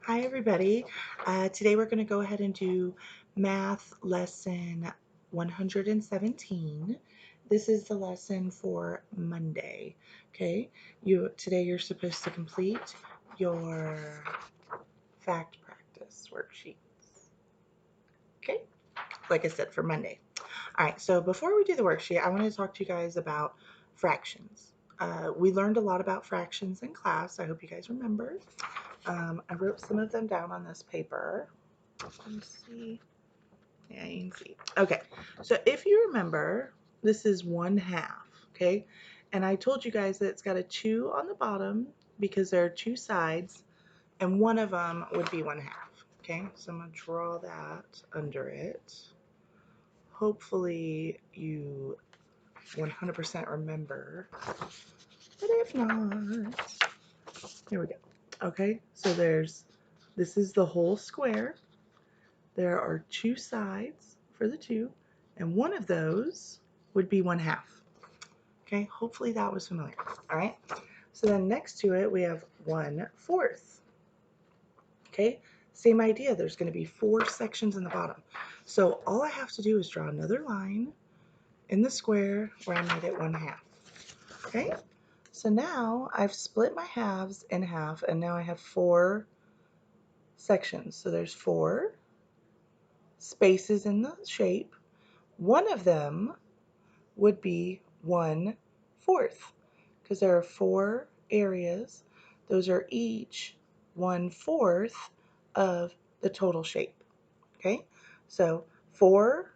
Hi everybody. Today we're going to go ahead and do math lesson 117. This is the lesson for Monday. Okay, today you're supposed to complete your fact practice worksheets. Okay, like I said, for Monday. All right, so before we do the worksheet, I want to talk to you guys about fractions. We learned a lot about fractions in class. I hope you guys remember. I wrote some of them down on this paper. Let's see. Yeah, you can see. Okay, so if you remember, this is 1/2, okay? And I told you guys that it's got a 2 on the bottom because there are two sides, and one of them would be 1/2, okay? So I'm going to draw that under it. Hopefully you 100% remember, but if not, here we go. Okay, so this is the whole square. There are two sides for the 2, and one of those would be 1/2. Okay, hopefully that was familiar. All right, so then next to it we have 1/4. Okay, same idea. There's going to be 4 sections in the bottom. So all I have to do is draw another line in the square where I made it 1/2. Okay, so now I've split my halves in half, and now I have 4 sections. So there's 4 spaces in the shape. One of them would be 1/4 because there are 4 areas. Those are each 1/4 of the total shape. Okay, so 4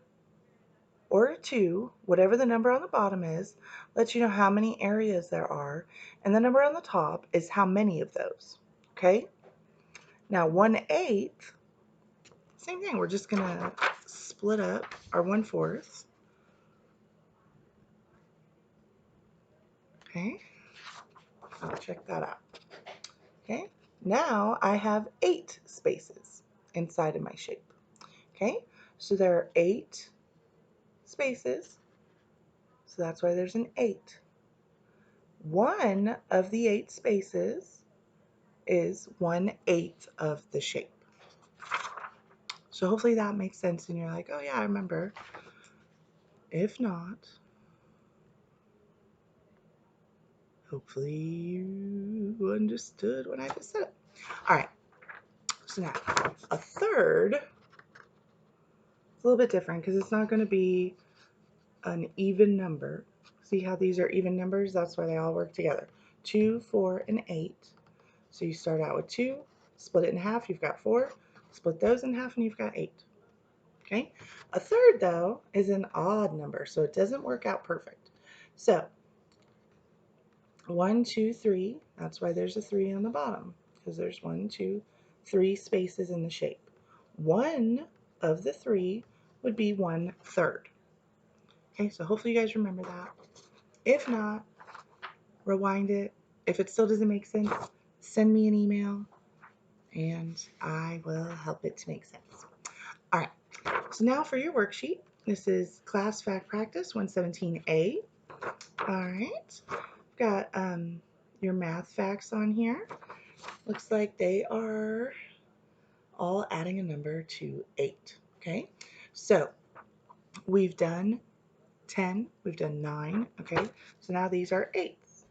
or 2, whatever the number on the bottom is, lets you know how many areas there are, and the number on the top is how many of those. Okay, now 1/8, same thing. We're just gonna split up our 1/4. Okay, I'll check that out. Okay, now I have 8 spaces inside of my shape. Okay, so there are 8 spaces, so that's why there's an 8. One of the 8 spaces is 1/8 of the shape. So hopefully that makes sense and you're like, oh yeah, I remember. If not, hopefully you understood when I just said it. All right, so now a third is a little bit different because it's not going to be an even number. See how these are even numbers? That's why they all work together. 2, 4, and 8. So you start out with 2, split it in half, you've got 4, split those in half, and you've got 8. Okay? A third, though, is an odd number, so it doesn't work out perfect. So 1, 2, 3, that's why there's a 3 on the bottom, because there's 1, 2, 3 spaces in the shape. One of the 3 would be 1/3. Okay, so hopefully you guys remember that. If not, rewind it. If it still doesn't make sense, send me an email and I will help it to make sense. All right, so now for your worksheet. This is Class Fact Practice 117A. All right, I've got your math facts on here. Looks like they are all adding a number to 8. Okay, so we've done 10, we've done 9. Okay, so now these are 8s.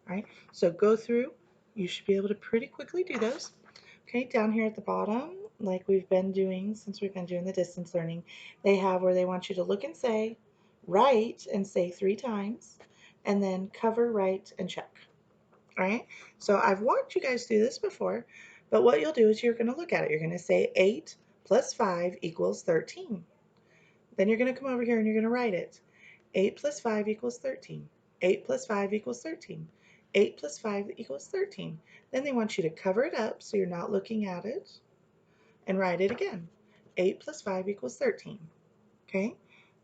All right, so go through. You should be able to pretty quickly do those. Okay, down here at the bottom, like we've been doing since we've been doing the distance learning, they have where they want you to look and say, write and say 3 times, and then cover, write, and check. All right, so I've walked you guys through this before, but what you'll do is you're going to look at it. You're going to say 8 plus 5 equals 13. Then you're going to come over here and you're going to write it. 8 plus 5 equals 13. 8 plus 5 equals 13. 8 plus 5 equals 13. Then they want you to cover it up so you're not looking at it and write it again. 8 plus 5 equals 13. Okay?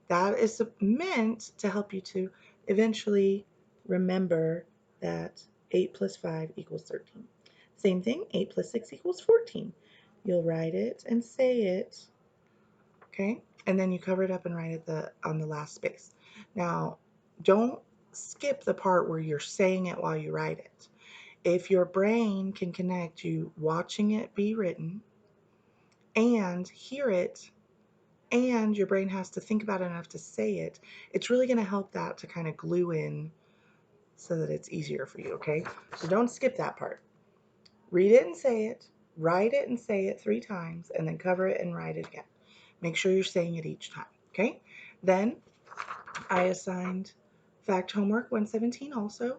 That is meant to help you to eventually remember that 8 plus 5 equals 13. Same thing, 8 plus 6 equals 14. You'll write it and say it, okay? And then you cover it up and write it on the last space. Now, don't skip the part where you're saying it while you write it. If your brain can connect you watching it be written and hear it, and your brain has to think about it enough to say it, it's really going to help that to kind of glue in so that it's easier for you, okay? So don't skip that part. Read it and say it, write it and say it 3 times, and then cover it and write it again. Make sure you're saying it each time, okay? Then I assigned fact homework 117 also,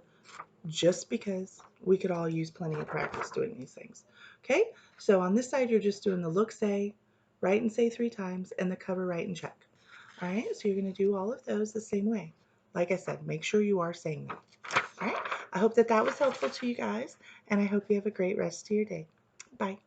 just because we could all use plenty of practice doing these things. Okay, so on this side, you're just doing the look, say, write and say 3 times, and the cover, write, and check. All right, so you're going to do all of those the same way. Like I said, make sure you are saying them. All right, I hope that that was helpful to you guys, and I hope you have a great rest of your day. Bye.